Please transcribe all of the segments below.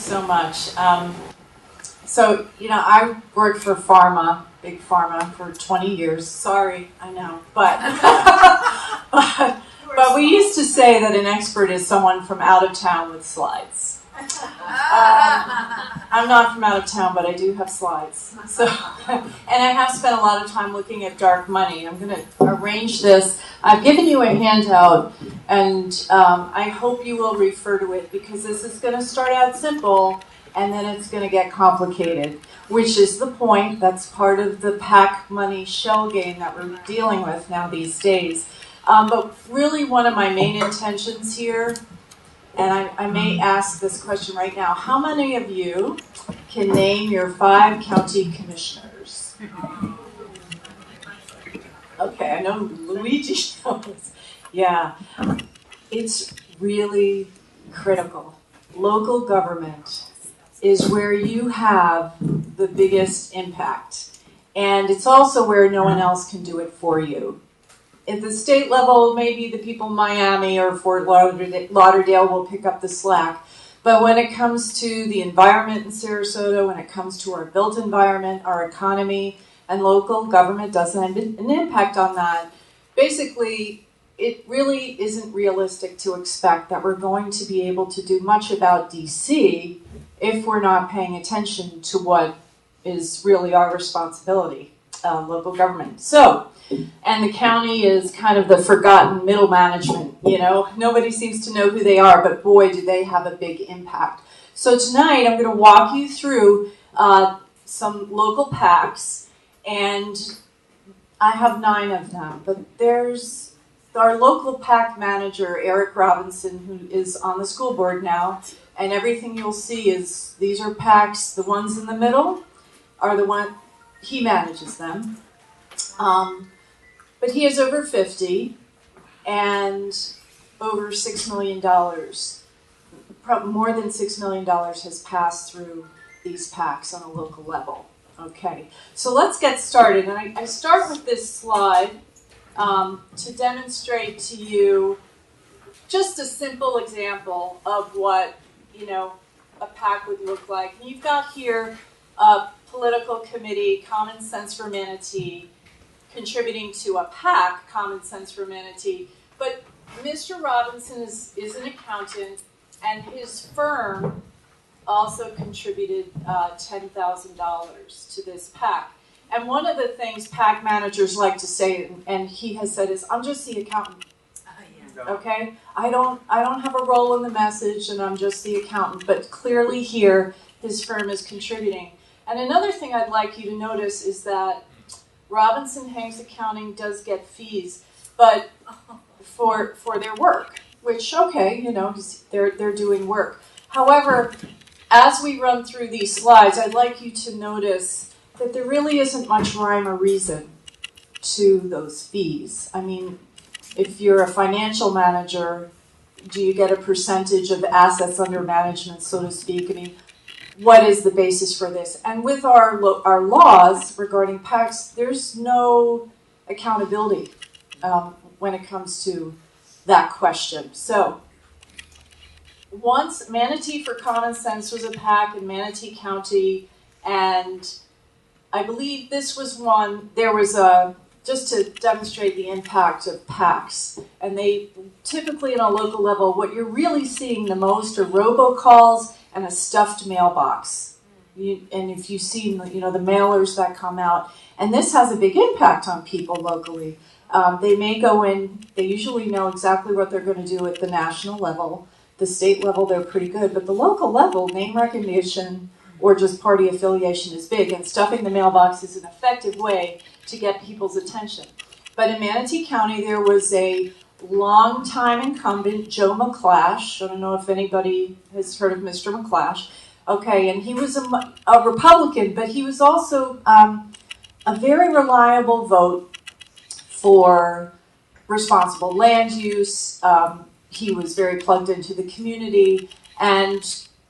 so much. So, I worked for big pharma, for 20 years. Sorry, I know. But we used to say that an expert is someone from out of town with slides. I'm not from out of town, but I do have slides. So, and I have spent a lot of time looking at dark money. I'm going to arrange this. I've given you a handout, and I hope you will refer to it, because this is going to start out simple, and then it's going to get complicated, which is the point. That's part of the PAC money shell game that we're dealing with now these days. But really one of my main intentions here, and I may ask this question right now, how many of you can name your 5 county commissioners? Okay, I know Luigi knows. Yeah, it's really critical. Local government is where you have the biggest impact. And it's also where no one else can do it for you. At the state level, maybe the people in Miami or Fort Lauderdale will pick up the slack. But when it comes to the environment in Sarasota, when it comes to our built environment, our economy, and local government doesn't have an impact on that, basically, it really isn't realistic to expect that we're going to be able to do much about DC if we're not paying attention to what is really our responsibility, local government. So, and the county is kind of the forgotten middle management, Nobody seems to know who they are, but boy, do they have a big impact. So tonight, I'm going to walk you through some local PACs, and I have 9 of them, but there's our local PAC manager, Eric Robinson, who is on the school board now, and everything you'll see is these are PACs. The ones in the middle are the one he manages them. But he has over 50 and over $6 million. More than $6 million has passed through these PACs on a local level. Okay, so let's get started. And I start with this slide to demonstrate to you just a simple example of what a PAC would look like. And you've got here a political committee, Common Sense for Manatee, contributing to a PAC, Common Sense for Manatee. But Mr. Robinson is an accountant, and his firm also contributed $10,000 to this PAC. And one of the things PAC managers like to say, and he has said, is, I'm just the accountant. Okay, I don't have a role in the message, and I'm just the accountant. But clearly here, his firm is contributing. And another thing I'd like you to notice is that Robinson Hanks Accounting does get fees, but for their work, which they're doing work. However, as we run through these slides, I'd like you to notice that there really isn't much rhyme or reason to those fees. I mean, if you're a financial manager, do you get a percentage of assets under management, so to speak? I mean, what is the basis for this? And with our laws regarding PACs, there's no accountability when it comes to that question. So, once Manatee for Common Sense was a PAC in Manatee County, and I believe this was one, there was just to demonstrate the impact of PACs. And they typically, on a local level, what you're really seeing the most are robocalls and a stuffed mailbox. And if you've seen, the mailers that come out, and this has a big impact on people locally. They may go in, they usually know exactly what they're going to do at the national level. The state level, they're pretty good. But the local level, name recognition or just party affiliation is big. And stuffing the mailbox is an effective way to get people's attention. But in Manatee County, there was a long-time incumbent, Joe McClash. I don't know if anybody has heard of Mr. McClash. Okay, and he was a Republican, but he was also a very reliable vote for responsible land use. He was very plugged into the community, and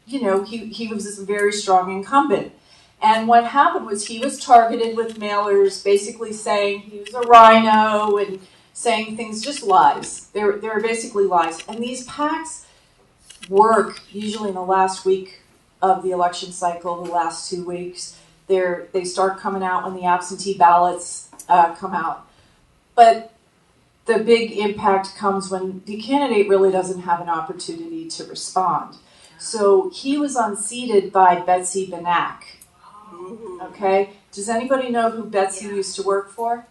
he was a very strong incumbent. And what happened was he was targeted with mailers basically saying he was a rhino and saying things, just lies. They're basically lies. And these PACs work usually in the last week of the election cycle, the last 2 weeks. They start coming out when the absentee ballots come out. But the big impact comes when the candidate really doesn't have an opportunity to respond. So he was unseated by Betsy Benak. Okay? Does anybody know who Betsy used to work for?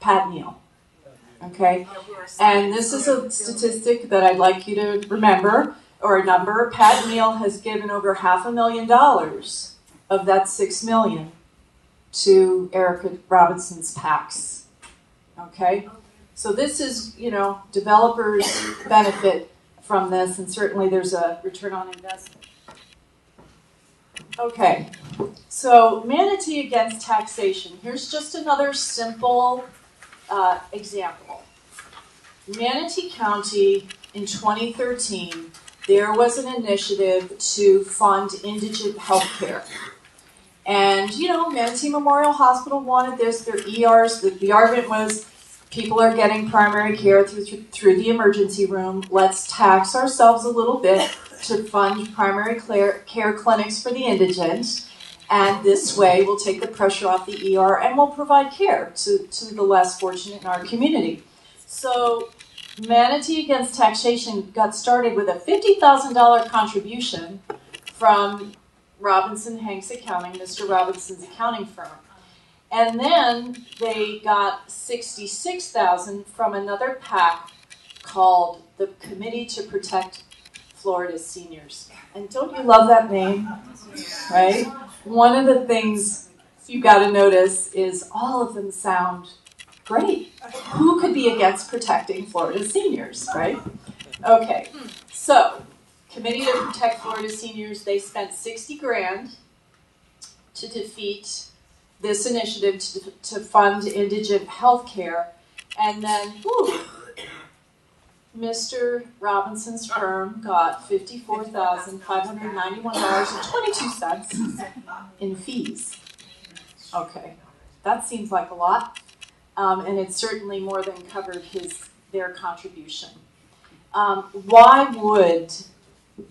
Pat Neal. Okay? And this is a statistic that I'd like you to remember, or a number. Pat Neal has given over $500,000 of that $6 million to Erica Robinson's PACs. Okay? So this is, developers benefit from this, and certainly there's a return on investment. Okay, so Manatee against taxation. Here's just another simple example. Manatee County in 2013, there was an initiative to fund indigent health care. And, Manatee Memorial Hospital wanted this, their ERs, the argument was people are getting primary care through the emergency room. Let's tax ourselves a little bit to fund primary care clinics for the indigent. And this way we'll take the pressure off the ER and we'll provide care to the less fortunate in our community. So Manatee Against Taxation got started with a $50,000 contribution from Robinson Hanks Accounting, Mr. Robinson's accounting firm. And then they got $66,000 from another PAC called the Committee to Protect Florida's Seniors. And don't you love that name? Right? One of the things you got to notice is all of them sound great. Who could be against protecting Florida's seniors, right? Okay, so Committee to Protect Florida's Seniors, they spent $60,000 to defeat this initiative to fund indigent health care. And then, Mr. Robinson's firm got $54,591.22 in fees. Okay, that seems like a lot, and it certainly more than covered their contribution. Why would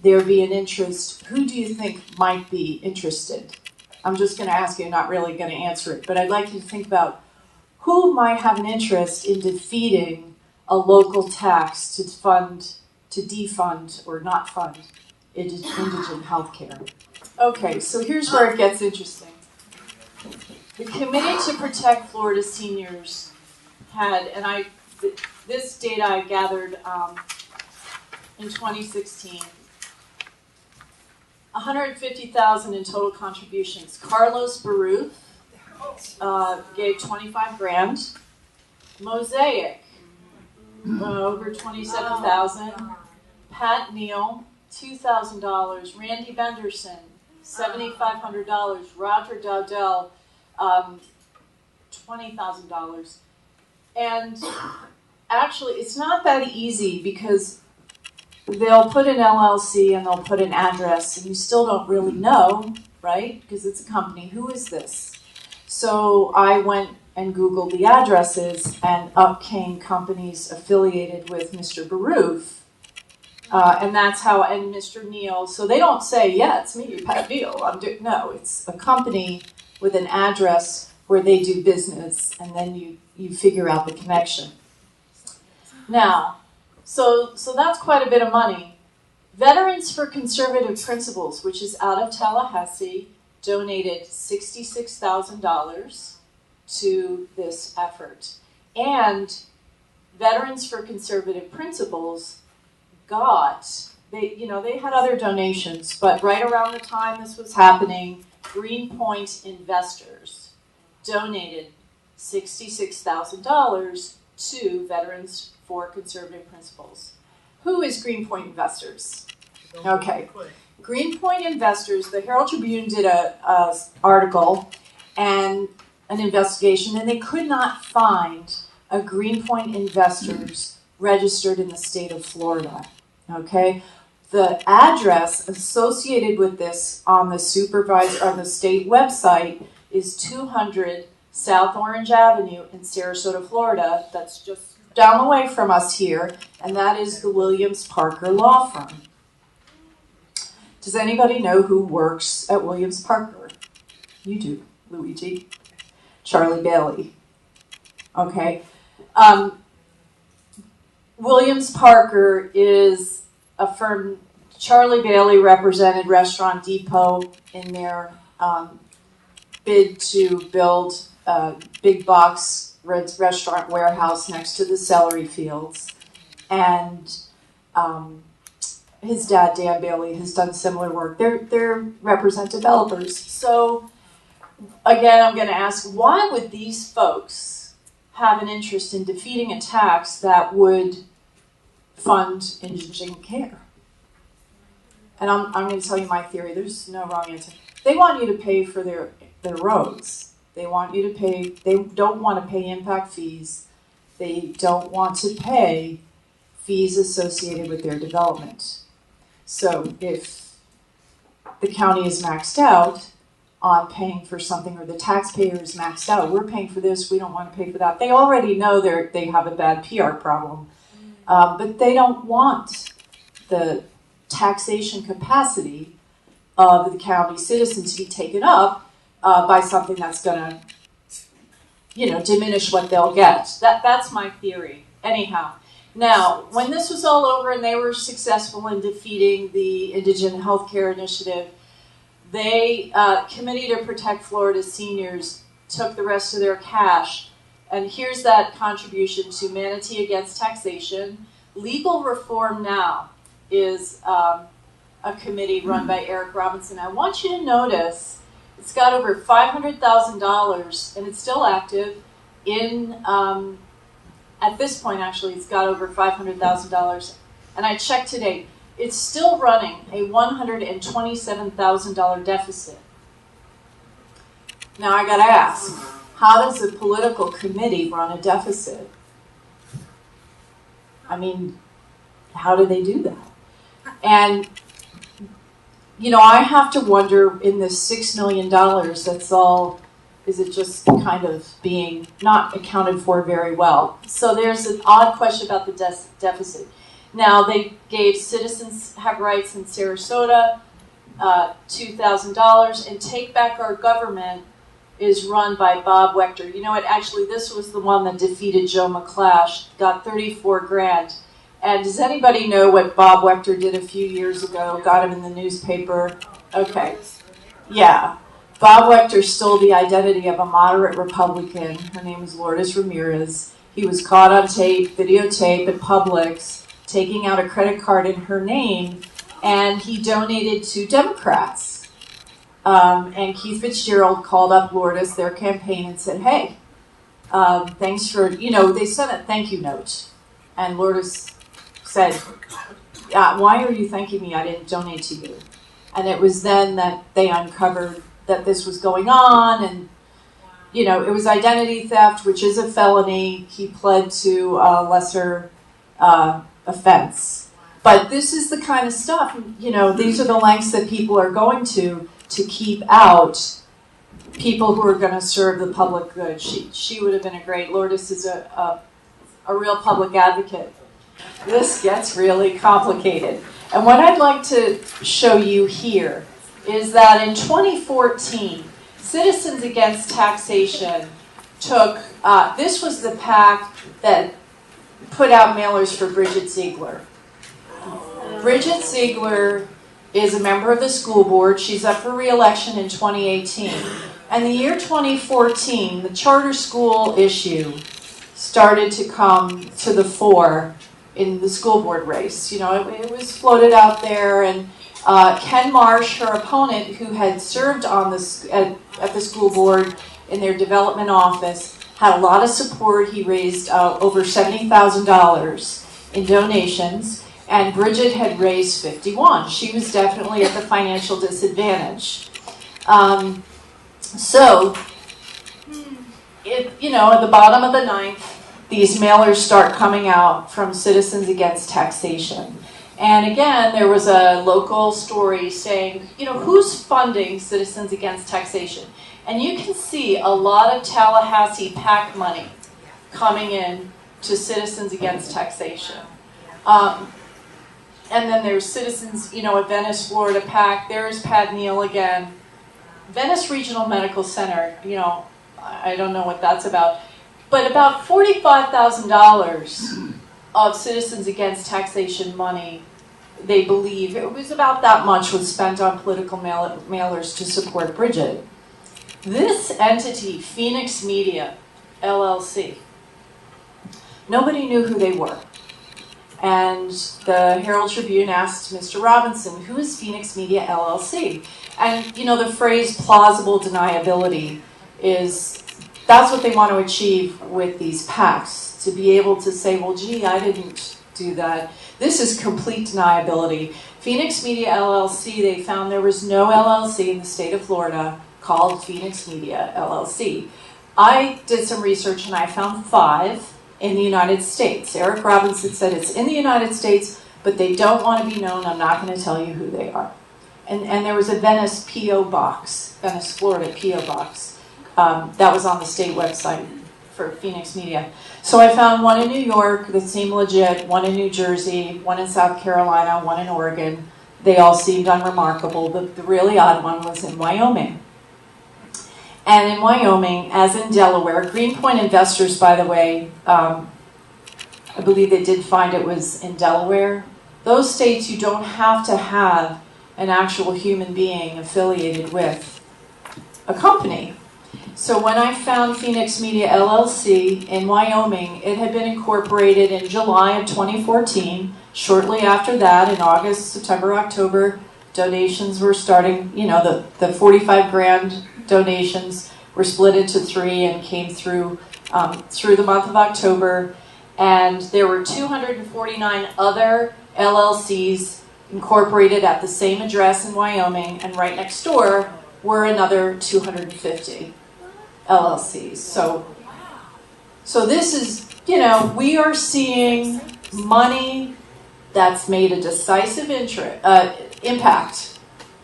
there be an interest? Who do you think might be interested? I'm just going to ask you, not really going to answer it, but I'd like you to think about who might have an interest in defeating a local tax to defund or not fund indigent health care. Okay, so here's where it gets interesting. The Committee to Protect Florida Seniors had, and this data I gathered in 2016, $150,000 in total contributions. Carlos Baruth gave $25,000. Mosaic, over $27,000. Pat Neal, $2,000. Randy Benderson, $7,500. Roger Dowdell, $20,000. And actually, it's not that easy because they'll put an LLC and they'll put an address, and you still don't really know, right? Because it's a company. Who is this? So I went and Googled the addresses, and up came companies affiliated with Mr. Baruth. And that's how, and Mr. Neal. So they don't say, yeah, it's me, Pat Neal. No, it's a company with an address where they do business, and then you figure out the connection. Now, so that's quite a bit of money. Veterans for Conservative Principles, which is out of Tallahassee, donated $66,000 to this effort. And Veterans for Conservative Principles they had other donations, but right around the time this was happening, Greenpoint Investors donated $66,000 to Veterans for Conservative Principles. Who is Greenpoint Investors? Okay. Greenpoint Investors, the Herald Tribune did a article and an investigation, and they could not find a Greenpoint Investors registered in the state of Florida. Okay? The address associated with this on the state website is 200 South Orange Avenue in Sarasota, Florida. That's just down the way from us here, and that is the Williams Parker Law Firm. Does anybody know who works at Williams Parker? You do, Luigi. Charlie Bailey. Okay. Williams Parker is a firm. Charlie Bailey represented Restaurant Depot in their bid to build a big box restaurant warehouse next to the celery fields. And his dad, Dan Bailey, has done similar work. They're represent developers. So again, I'm going to ask, why would these folks have an interest in defeating a tax that would fund indigent care? And I'm going to tell you my theory. There's no wrong answer. They want you to pay for their roads. They want you to pay. They don't want to pay impact fees. They don't want to pay fees associated with their development. So if the county is maxed out on paying for something, or the taxpayer is maxed out, we're paying for this, we don't want to pay for that. They already know they have a bad PR problem, but they don't want the taxation capacity of the county citizens to be taken up by something that's going to, diminish what they'll get. That's my theory. Anyhow, now, when this was all over and they were successful in defeating the Indigent Healthcare Initiative, they, Committee to Protect Florida Seniors, took the rest of their cash. And here's that contribution to Manatee Against Taxation. Legal Reform Now is a committee run by Eric Robinson. I want you to notice it's got over $500,000, and it's still active. At this point, actually, it's got over $500,000. And I checked today. It's still running a $127,000 deficit. Now, I got to ask, how does a political committee run a deficit? I mean, how do they do that? And, I have to wonder, in this $6 million, that's all, is it just kind of being not accounted for very well? So there's an odd question about the deficit. Now, they gave Citizens Have Rights in Sarasota $2,000, and Take Back Our Government is run by Bob Wechter. You know what, actually, this was the one that defeated Joe McClash, got $34,000. And does anybody know what Bob Wechter did a few years ago? Got him in the newspaper. Okay. Yeah. Bob Wechter stole the identity of a moderate Republican. Her name is Lourdes Ramirez. He was caught on tape, videotape at Publix, taking out a credit card in her name, and he donated to Democrats. And Keith Fitzgerald called up Lourdes, their campaign, and said, hey, thanks for, they sent a thank you note. And Lourdes said, why are you thanking me? I didn't donate to you. And it was then that they uncovered that this was going on, and, it was identity theft, which is a felony. He pled to a lesser offense. But this is the kind of stuff, these are the lengths that people are going to keep out people who are going to serve the public good. She would have been a great, Lourdes is a real public advocate. This gets really complicated. And what I'd like to show you here is that in 2014, Citizens Against Taxation took, this was the PAC that put out mailers for Bridget Ziegler. Bridget Ziegler is a member of the school board. She's up for re-election in 2018. And the year 2014, the charter school issue started to come to the fore in the school board race. It was floated out there, and Ken Marsh, her opponent, who had served on at the school board in their development office, had a lot of support. He raised over $70,000 in donations, and Bridget had raised $51,000. She was definitely at the financial disadvantage. So, at the bottom of the ninth, these mailers start coming out from Citizens Against Taxation. And again, there was a local story saying, who's funding Citizens Against Taxation? And you can see a lot of Tallahassee PAC money coming in to Citizens Against Taxation. And then there's Citizens, at Venice, Florida PAC. There's Pat Neal again. Venice Regional Medical Center, I don't know what that's about. But about $45,000 of Citizens Against Taxation money, they believe, it was about that much was spent on political mailers to support Bridget. This entity, Phoenix Media, LLC, nobody knew who they were. And the Herald Tribune asked Mr. Robinson, who is Phoenix Media LLC? And, the phrase plausible deniability that's what they want to achieve with these PACs, to be able to say, well, gee, I didn't do that. This is complete deniability. Phoenix Media LLC, they found there was no LLC in the state of Florida called Phoenix Media LLC. I did some research and I found 5 in the United States. Eric Robinson said it's in the United States, but they don't want to be known. I'm not going to tell you who they are. And there was a Venice P.O. box, Venice, Florida P.O. box, that was on the state website for Phoenix Media. So I found one in New York that seemed legit, one in New Jersey, one in South Carolina, one in Oregon. They all seemed unremarkable. The really odd one was in Wyoming. And in Wyoming, as in Delaware, Greenpoint Investors, by the way, I believe they did find it was in Delaware. Those states, you don't have to have an actual human being affiliated with a company. So when I found Phoenix Media LLC in Wyoming, it had been incorporated in July of 2014. Shortly after that, in August, September, October, donations were starting, the 45 grand donations were split into 3 and came through the month of October. And there were 249 other LLCs incorporated at the same address in Wyoming, and right next door were another 250 LLCs. So this is, we are seeing money that's made a decisive impact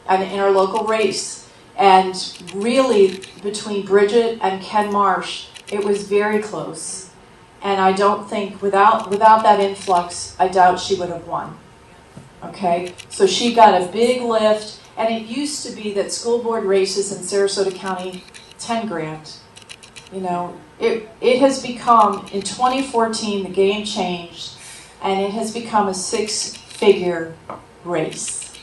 in our local race. And really, between Bridget and Ken Marsh, it was very close. And I don't think, without that influx, I doubt she would have won. Okay? So she got a big lift, and it used to be that school board races in Sarasota County, 10 grand. It has become, in 2014, the game changed, and it has become a 6-figure race.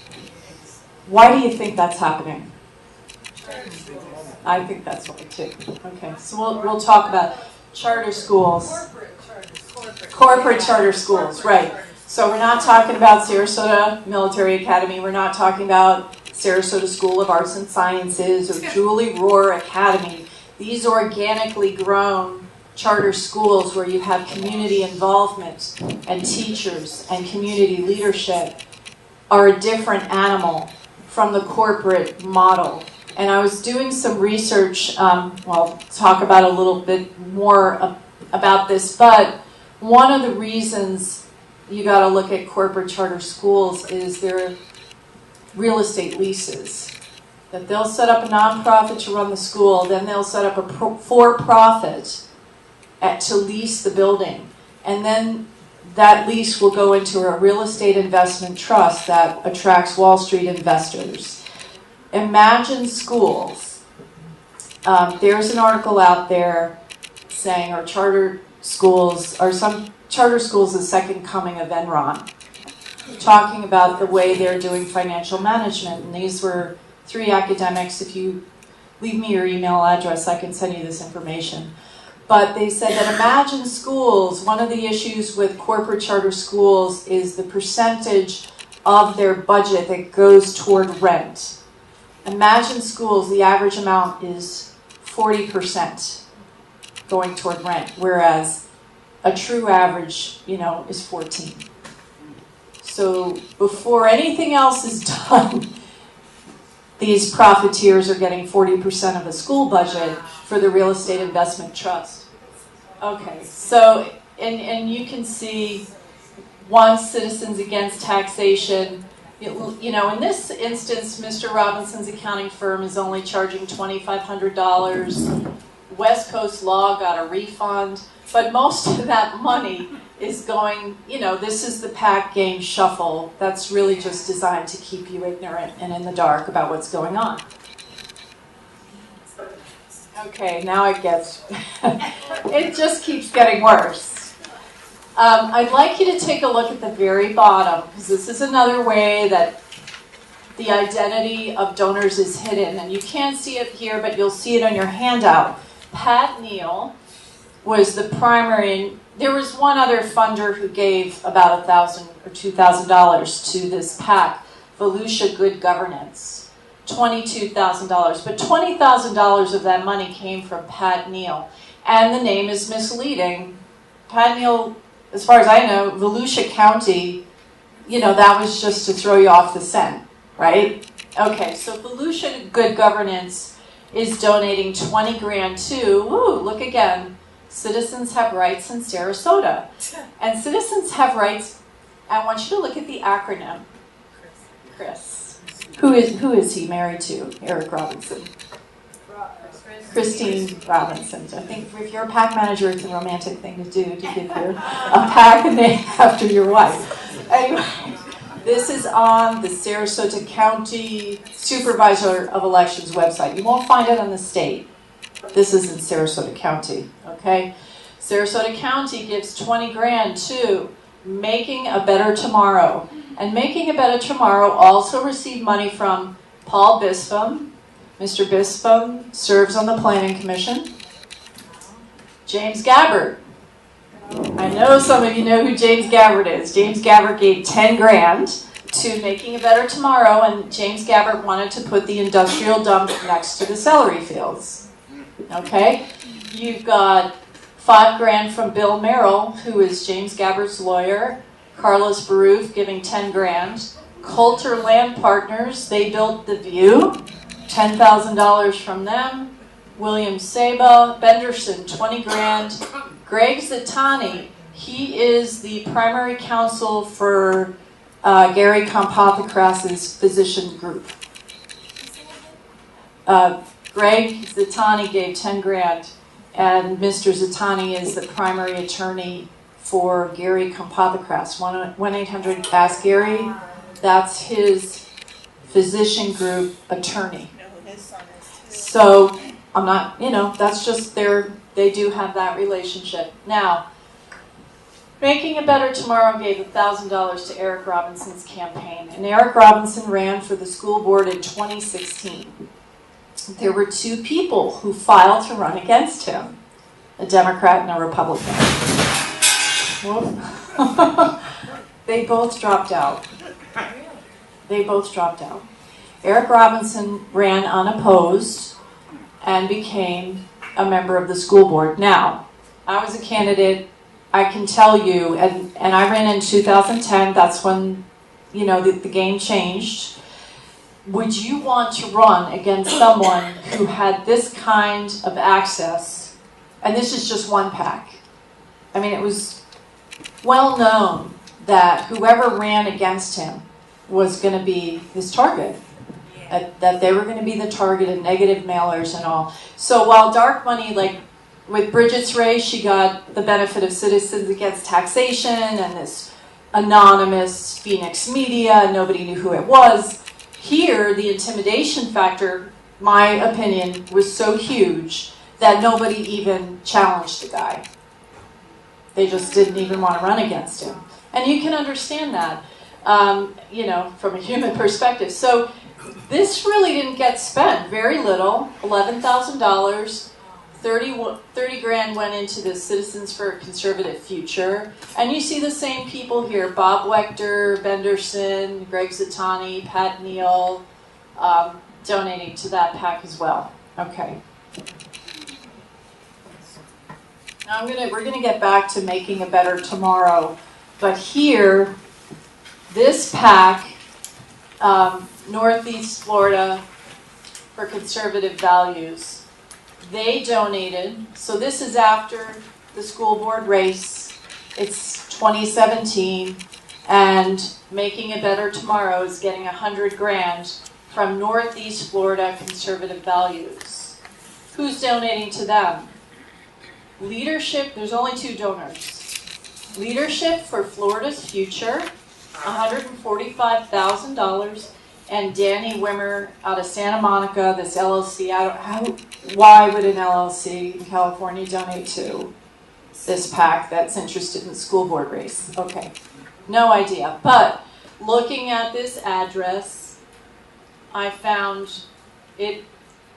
Why do you think that's happening? I think that's why too. Okay, so we'll talk about charter schools. Corporate charter schools, right. So we're not talking about Sarasota Military Academy. We're not talking about Sarasota School of Arts and Sciences or Julie Rohr Academy. These organically grown charter schools where you have community involvement and teachers and community leadership are a different animal from the corporate model. And I was doing some research, I'll talk about a little bit more about this, but one of the reasons you got to look at corporate charter schools is their real estate leases. That they'll set up a nonprofit to run the school, then they'll set up a for-profit to lease the building. And then that lease will go into a real estate investment trust that attracts Wall Street investors. Imagine schools. There's an article out there saying some charter schools, the second coming of Enron, talking about the way they're doing financial management. And these were 3 academics. If you leave me your email address, I can send you this information. But they said that imagine schools, one of the issues with corporate charter schools is the percentage of their budget that goes toward rent. Imagine schools, the average amount is 40% going toward rent, whereas a true average, is 14. So before anything else is done, these profiteers are getting 40% of the school budget for the real estate investment trust. Okay, so, and you can see Citizens Against Taxation. In this instance, Mr. Robinson's accounting firm is only charging $2,500. West Coast Law got a refund, but most of that money is going, this is the PAC game shuffle that's really just designed to keep you ignorant and in the dark about what's going on. Okay, now it gets, it just keeps getting worse. I'd like you to take a look at the very bottom, because this is another way that the identity of donors is hidden. And you can't see it here, but you'll see it on your handout. Pat Neal was the primary. There was one other funder who gave about $1,000 or $2,000 to this PAC, Volusia Good Governance, $22,000. But $20,000 of that money came from Pat Neal. And the name is misleading. Pat Neal, as far as I know, Volusia County, that was just to throw you off the scent, right? Okay, so Volusia Good Governance is donating 20 grand to, look again, Citizens Have Rights in Sarasota. And Citizens Have Rights, I want you to look at the acronym. Chris. Who is he married to? Eric Robinson. Christine Robinson. I think if you're a PAC manager, it's a romantic thing to do, to give you a PAC name after your wife. Anyway, this is on the Sarasota County Supervisor of Elections website. You won't find it on the state. This is in Sarasota County, okay? Sarasota County gives 20 grand to Making a Better Tomorrow. And Making a Better Tomorrow also received money from Paul Bispham. Mr. Bispham serves on the Planning Commission. James Gabbard. I know some of you know who James Gabbard is. James Gabbard gave 10 grand to Making a Better Tomorrow, and James Gabbard wanted to put the industrial dump next to the celery fields. Okay? You've got 5 grand from Bill Merrill, who is James Gabbard's lawyer. Carlos Baruf giving 10 grand. Coulter Land Partners, they built the View. $10,000 from them. William Saba, Benderson, 20 grand. Greg Zittani, he is the primary counsel for Gary Kompothokras's physician group. Greg Zittani gave 10 grand, and Mr. Zittani is the primary attorney for Gary Kompothokras. 1-800-ASK-GARY, that's his physician group attorney. So, I'm not, that's just they do have that relationship. Now, Making a Better Tomorrow gave $1,000 to Eric Robinson's campaign. And Eric Robinson ran for the school board in 2016. There were 2 people who filed to run against him, a Democrat and a Republican. They both dropped out. Eric Robinson ran unopposed and became a member of the school board. Now, I was a candidate, I can tell you, and I ran in 2010, that's when, the game changed. Would you want to run against someone who had this kind of access? And this is just one PAC. I mean, it was well known that whoever ran against him was going to be his target. That they were going to be the target of negative mailers and all. So while dark money, like with Bridget's race, she got the benefit of Citizens Against Taxation and this anonymous Phoenix media, nobody knew who it was. Here, the intimidation factor, my opinion, was so huge that nobody even challenged the guy. They just didn't even want to run against him. And you can understand that, from a human perspective. So this really didn't get spent, very little, $11,000, 30 grand went into the Citizens for a Conservative Future. And you see the same people here, Bob Wechter, Benderson, Greg Zittani, Pat Neal, donating to that PAC as well. Okay. Now we're gonna get back to Making a Better Tomorrow, but here, this PAC, Northeast Florida for Conservative Values, they donated, so this is after the school board race, it's 2017, and Making a Better Tomorrow is getting 100 grand from Northeast Florida Conservative Values. Who's donating to them? Leadership, there's only 2 donors. Leadership for Florida's Future, $145,000, and Danny Wimmer out of Santa Monica, this LLC. Why would an LLC in California donate to this PAC that's interested in the school board race? Okay, no idea. But looking at this address, I found it.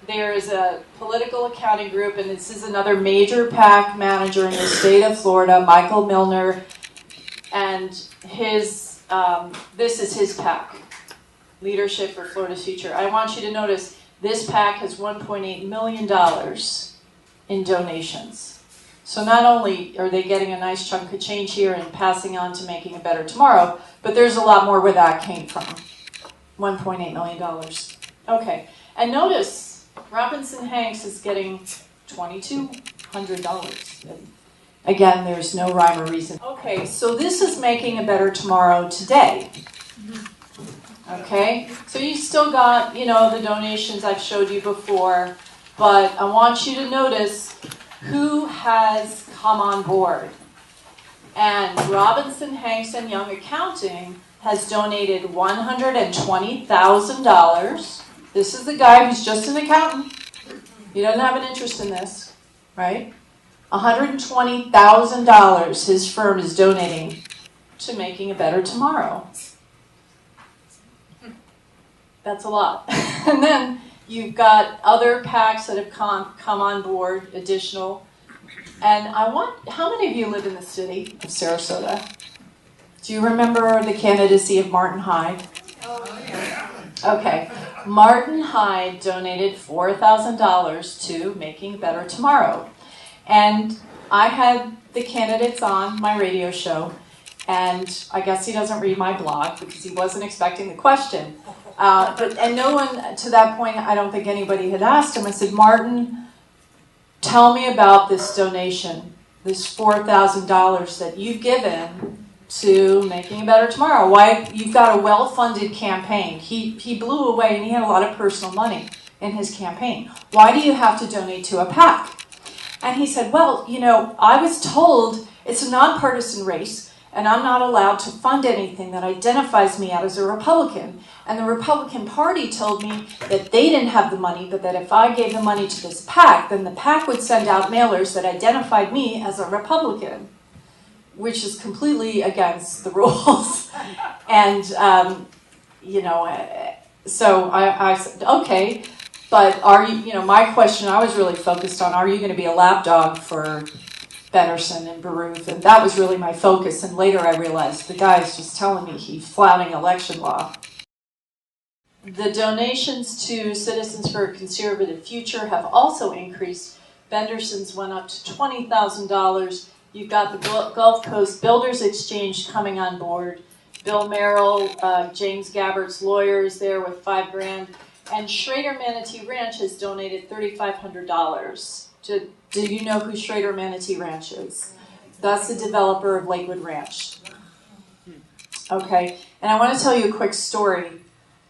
There is a political accounting group, and this is another major PAC manager in the state of Florida, Michael Milner, and his this is his PAC, Leadership for Florida's Future. I want you to notice this PAC has $1.8 million in donations. So not only are they getting a nice chunk of change here and passing on to Making a Better Tomorrow, but there's a lot more where that came from. $1.8 million. Okay, and notice Robinson Hanks is getting $2,200. Again, there's no rhyme or reason. Okay, so this is Making a Better Tomorrow today. Okay, so you still got, the donations I've showed you before, but I want you to notice who has come on board. And Robinson Hanks and Young Accounting has donated $120,000. This is the guy who's just an accountant. He doesn't have an interest in this, right? $120,000 his firm is donating to Making a Better Tomorrow. That's a lot. And then you've got other PACs that have come on board, additional. And how many of you live in the city of Sarasota? Do you remember the candidacy of Martin Hyde? Oh, yeah. Okay. Martin Hyde donated $4,000 to Making Better Tomorrow. And I had the candidates on my radio show, and I guess he doesn't read my blog because he wasn't expecting the question. And no one, to that point, I don't think anybody had asked him. I said, Martin, tell me about this donation, this $4,000 that you've given to Making a Better Tomorrow. Why? You've got a well-funded campaign. He blew away, and he had a lot of personal money in his campaign. Why do you have to donate to a PAC? And he said, well, I was told it's a nonpartisan race, and I'm not allowed to fund anything that identifies me as a Republican. And the Republican Party told me that they didn't have the money, but that if I gave the money to this PAC, then the PAC would send out mailers that identified me as a Republican, which is completely against the rules. And, so I said, okay, but are you, my question I was really focused on, are you going to be a lapdog for Benderson and Baruth? And that was really my focus. And later I realized the guy's just telling me he's flouting election law. The donations to Citizens for a Conservative Future have also increased. Benderson's went up to $20,000. You've got the Gulf Coast Builders Exchange coming on board. Bill Merrill, James Gabbert's lawyer is there with $5,000. And Schrader Manatee Ranch has donated $3,500. Do you know who Schrader Manatee Ranch is? That's the developer of Lakewood Ranch. Okay, and I want to tell you a quick story.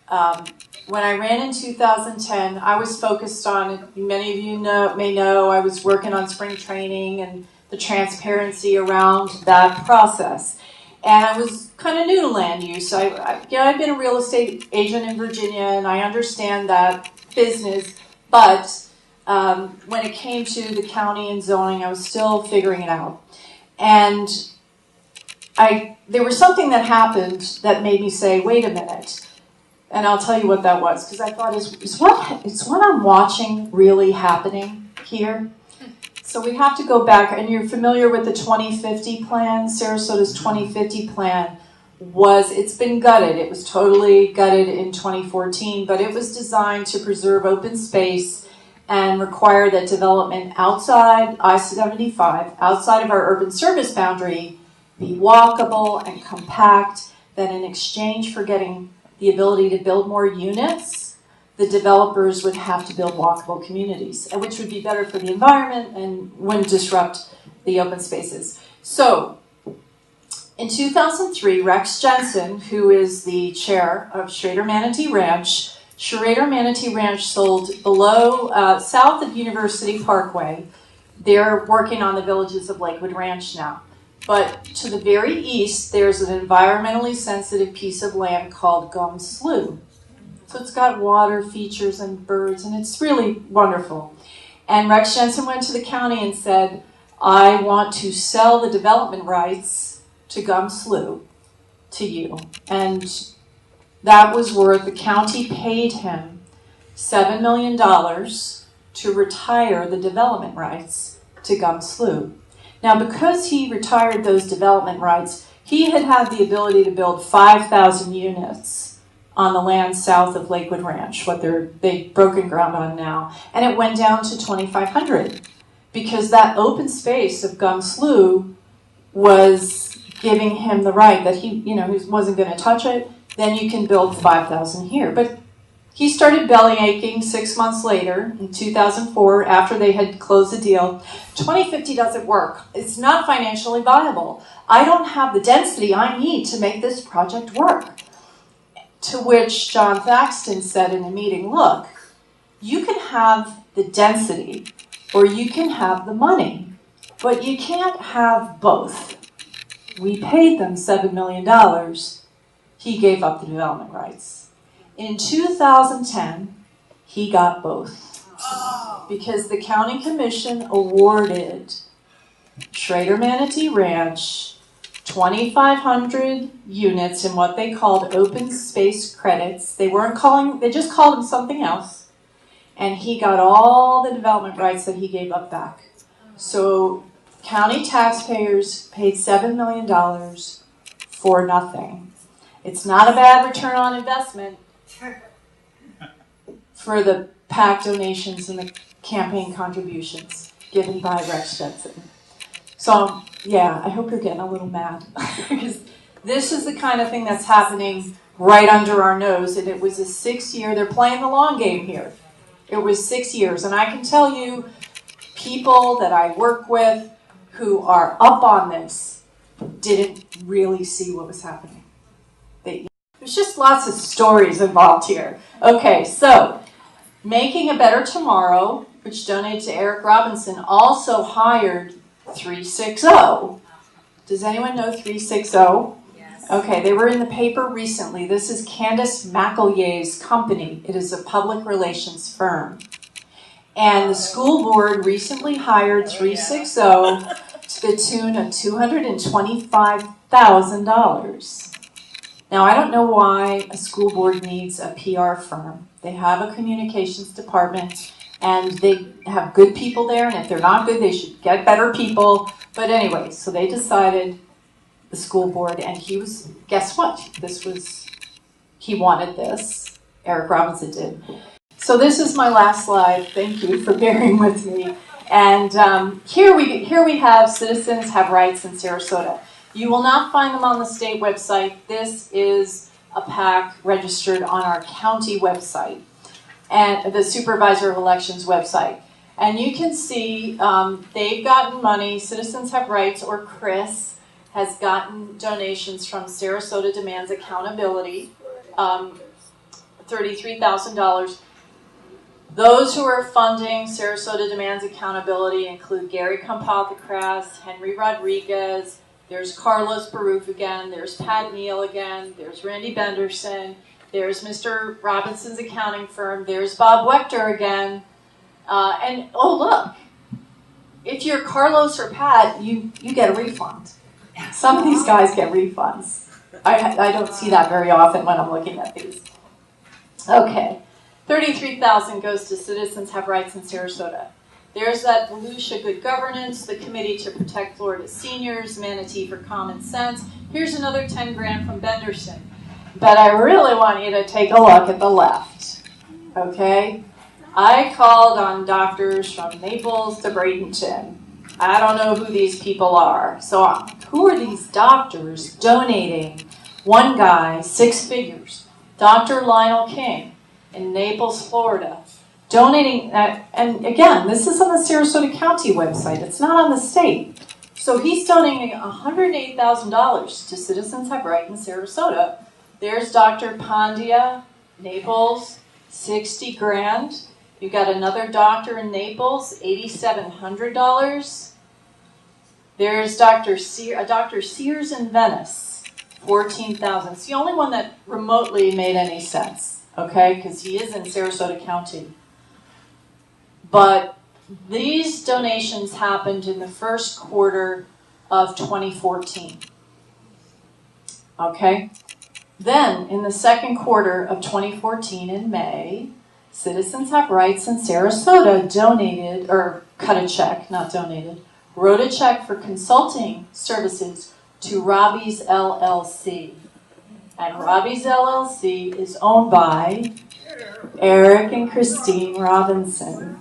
When I ran in 2010, I was focused on, many of you may know, I was working on spring training and the transparency around that process. And I was kind of new to land use. I've been a real estate agent in Virginia, and I understand that business, but when it came to the county and zoning, I was still figuring it out. And there was something that happened that made me say, wait a minute. And I'll tell you what that was, because I thought, is what I'm watching really happening here? So we have to go back, and you're familiar with the 2050 plan. Sarasota's 2050 plan it's been gutted. It was totally gutted in 2014, but it was designed to preserve open space and require that development outside I-75, outside of our urban service boundary, be walkable and compact, that in exchange for getting the ability to build more units, the developers would have to build walkable communities, which would be better for the environment and wouldn't disrupt the open spaces. So, in 2003, Rex Jensen, who is the chair of Schrader Manatee Ranch, Sarasota Manatee Ranch sold below, south of University Parkway. They're working on the villages of Lakewood Ranch now. But to the very east, there's an environmentally sensitive piece of land called Gum Slough. So it's got water features and birds, and it's really wonderful. And Rex Jensen went to the county and said, I want to sell the development rights to Gum Slough to you. And that was worth, the county paid him $7 million to retire the development rights to Gum Slough. Now, because he retired those development rights, he had the ability to build 5,000 units on the land south of Lakewood Ranch, what they've broken ground on now. And it went down to 2,500 because that open space of Gum Slough was giving him the right that he wasn't going to touch it. Then you can build 5,000 here. But he started belly aching 6 months later, in 2004, after they had closed the deal. 2050 doesn't work. It's not financially viable. I don't have the density I need to make this project work. To which John Thaxton said in a meeting, look, you can have the density or you can have the money, but you can't have both. We paid them $7 million. He gave up the development rights. In 2010, he got both because the county commission awarded Sarasota Manatee Ranch 2,500 units in what they called open space credits. They just called them something else. And he got all the development rights that he gave up back. So county taxpayers paid $7 million for nothing. It's not a bad return on investment for the PAC donations and the campaign contributions given by Rex Jensen. So, yeah, I hope you're getting a little mad because this is the kind of thing that's happening right under our nose, and it was a 6-year, they're playing the long game here. It was 6 years, and I can tell you, people that I work with who are up on this didn't really see what was happening. There's just lots of stories involved here. Okay, so Making a Better Tomorrow, which donated to Eric Robinson, also hired 360. Does anyone know 360? Yes. Okay, they were in the paper recently. This is Candace McElyer's company. It is a public relations firm. And the school board recently hired 360 to the tune of $225,000. Now, I don't know why a school board needs a PR firm. They have a communications department, and they have good people there, and if they're not good, they should get better people. But anyway, so they decided, the school board, and guess what? He wanted this. Eric Robinson did. So this is my last slide. Thank you for bearing with me. And here we have Citizens Have Rights in Sarasota. You will not find them on the state website. This is a PAC registered on our county website and the Supervisor of Elections website. And you can see they've gotten money. Citizens Have Rights, or Chris, has gotten donations from Sarasota Demands Accountability, $33,000. Those who are funding Sarasota Demands Accountability include Gary Compothecras, Henry Rodriguez, there's Carlos Baruf again, there's Pat Neal again, there's Randy Benderson, there's Mr. Robinson's accounting firm, there's Bob Wechter again, and oh look, if you're Carlos or Pat, you get a refund. Some of these guys get refunds. I don't see that very often when I'm looking at these. Okay, $33,000 goes to Citizens Have Rights in Sarasota. There's that Volusia Good Governance, the Committee to Protect Florida Seniors, Manatee for Common Sense. Here's another 10 grand from Benderson. But I really want you to take a look at the left, okay? I called on doctors from Naples to Bradenton. I don't know who these people are. So who are these doctors donating? One guy, 6 figures, Dr. Lionel King in Naples, Florida, donating, and again, this is on the Sarasota County website. It's not on the state. So he's donating $108,000 to Citizens Have Rights in Sarasota. There's Dr. Pandya, Naples. $60 grand. You got another doctor in Naples, $8,700. There's Dr. Sears in Venice, $14,000. It's the only one that remotely made any sense, okay? Because he is in Sarasota County. But these donations happened in the first quarter of 2014. Okay? Then, in the second quarter of 2014, in May, Citizens Have Rights in Sarasota donated, or cut a check, not donated, wrote a check for consulting services to Robbie's LLC. And Robbie's LLC is owned by Eric and Christine Robinson.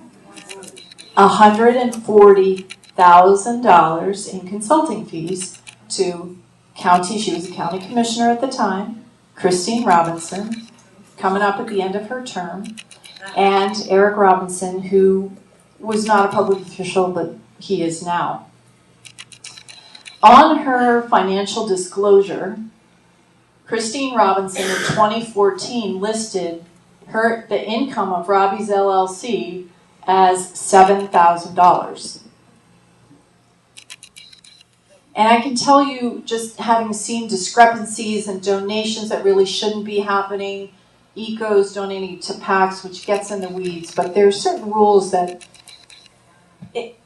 $140,000 in consulting fees to county. She was a county commissioner at the time, Christine Robinson, coming up at the end of her term, and Eric Robinson, who was not a public official, but he is now. On her financial disclosure, Christine Robinson in 2014 listed the income of Robbie's LLC as $7,000. And I can tell you, just having seen discrepancies and donations that really shouldn't be happening, ecos donating to PACs, which gets in the weeds, but there are certain rules that it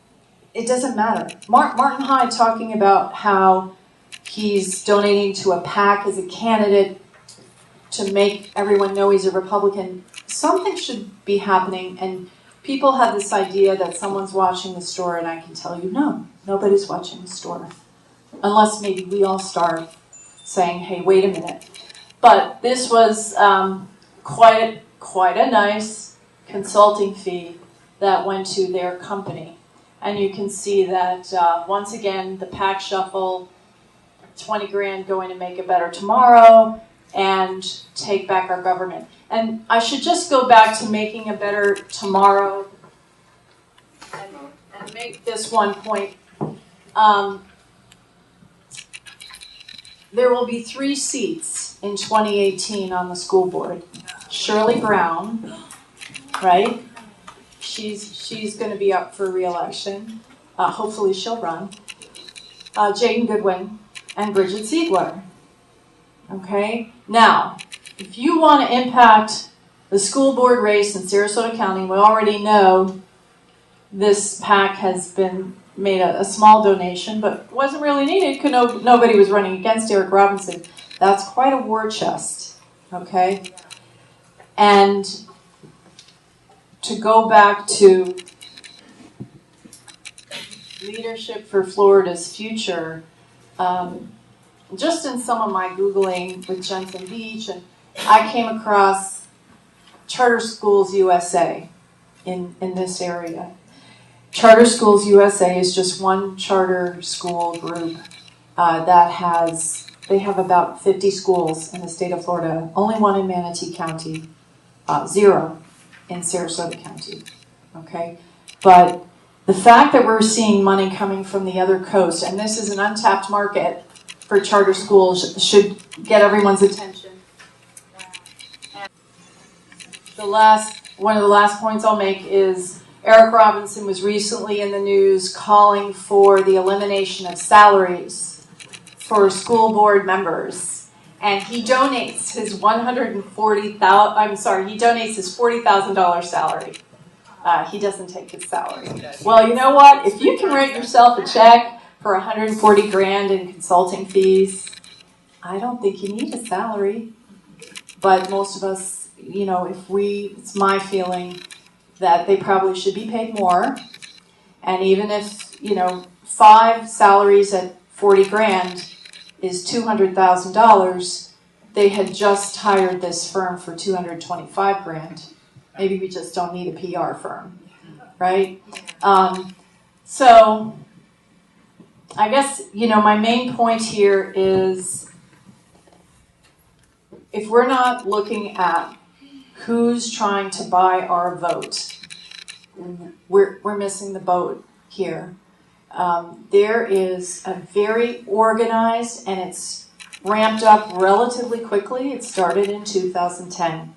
doesn't matter. Martin Hyde talking about how he's donating to a PAC as a candidate to make everyone know he's a Republican. Something should be happening, and people have this idea that someone's watching the store, and I can tell you, no, nobody's watching the store. Unless maybe we all start saying, hey, wait a minute. But this was quite a nice consulting fee that went to their company. And you can see that, once again, the PAC shuffle, 20 grand going to make a better tomorrow, and take back our government. And I should just go back to making a better tomorrow and make this one point. There will be 3 seats in 2018 on the school board. Shirley Brown, right? She's going to be up for re-election. Hopefully she'll run. Jaden Goodwin and Bridget Ziegler. Okay? Now, if you want to impact the school board race in Sarasota County, we already know this PAC has been made a small donation, but wasn't really needed because nobody was running against Eric Robinson. That's quite a war chest, okay? And to go back to Leadership for Florida's Future, just in some of my Googling with Jensen Beach, and I came across Charter Schools USA in this area. Charter Schools USA is just one charter school group they have about 50 schools in the state of Florida, only one in Manatee County, 0 in Sarasota County, okay? But the fact that we're seeing money coming from the other coast, and this is an untapped market for charter schools, should get everyone's attention. One of the last points I'll make is Eric Robinson was recently in the news calling for the elimination of salaries for school board members, and he donates his $40,000 salary. He doesn't take his salary. Well, you know what? If you can write yourself a check for 140 grand in consulting fees, I don't think you need a salary. But most of us, it's my feeling that they probably should be paid more. And even if, 5 salaries at 40 grand is $200,000, they had just hired this firm for 225 grand. Maybe we just don't need a PR firm, right? So I guess, my main point here is if we're not looking at who's trying to buy our vote, we're missing the boat here. There is a very organized, and it's ramped up relatively quickly. It started in 2010.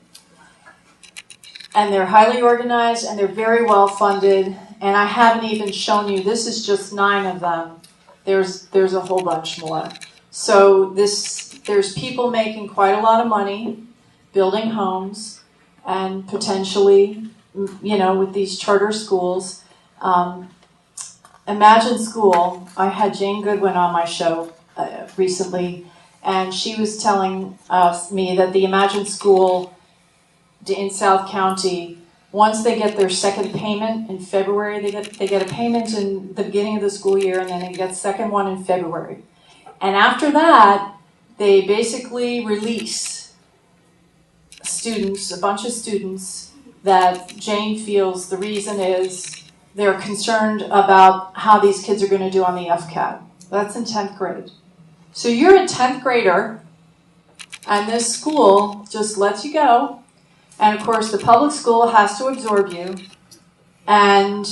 and they're highly organized, and they're very well funded. And I haven't even shown you, this is just 9 of them. There's a whole bunch more. So there's people making quite a lot of money building homes, and potentially, with these charter schools. Imagine School, I had Jane Goodwin on my show recently, and she was telling me that the Imagine School in South County, once they get their second payment in February, they get a payment in the beginning of the school year, and then they get the second one in February. And after that, they basically release students, a bunch of students, that Jane feels the reason is they're concerned about how these kids are going to do on the FCAT. That's in 10th grade. So you're a 10th grader, and this school just lets you go. And of course, the public school has to absorb you, and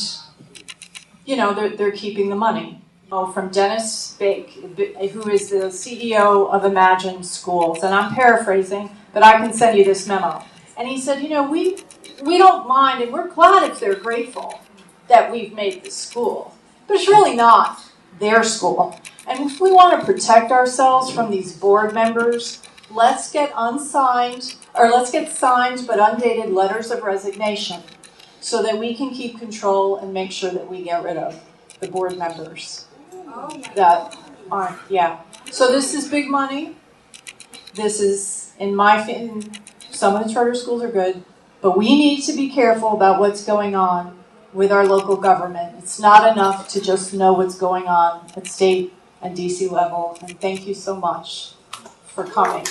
they're keeping the money. From Dennis Bake, who is the CEO of Imagine Schools, and I'm paraphrasing, but I can send you this memo. And he said, we don't mind, and we're glad if they're grateful that we've made this school, but it's really not their school. And if we want to protect ourselves from these board members, let's get signed but undated letters of resignation so that we can keep control and make sure that we get rid of the board members that aren't, So this is big money. This is, in my opinion, some of the charter schools are good, but we need to be careful about what's going on with our local government. It's not enough to just know what's going on at state and DC level. And thank you so much for coming.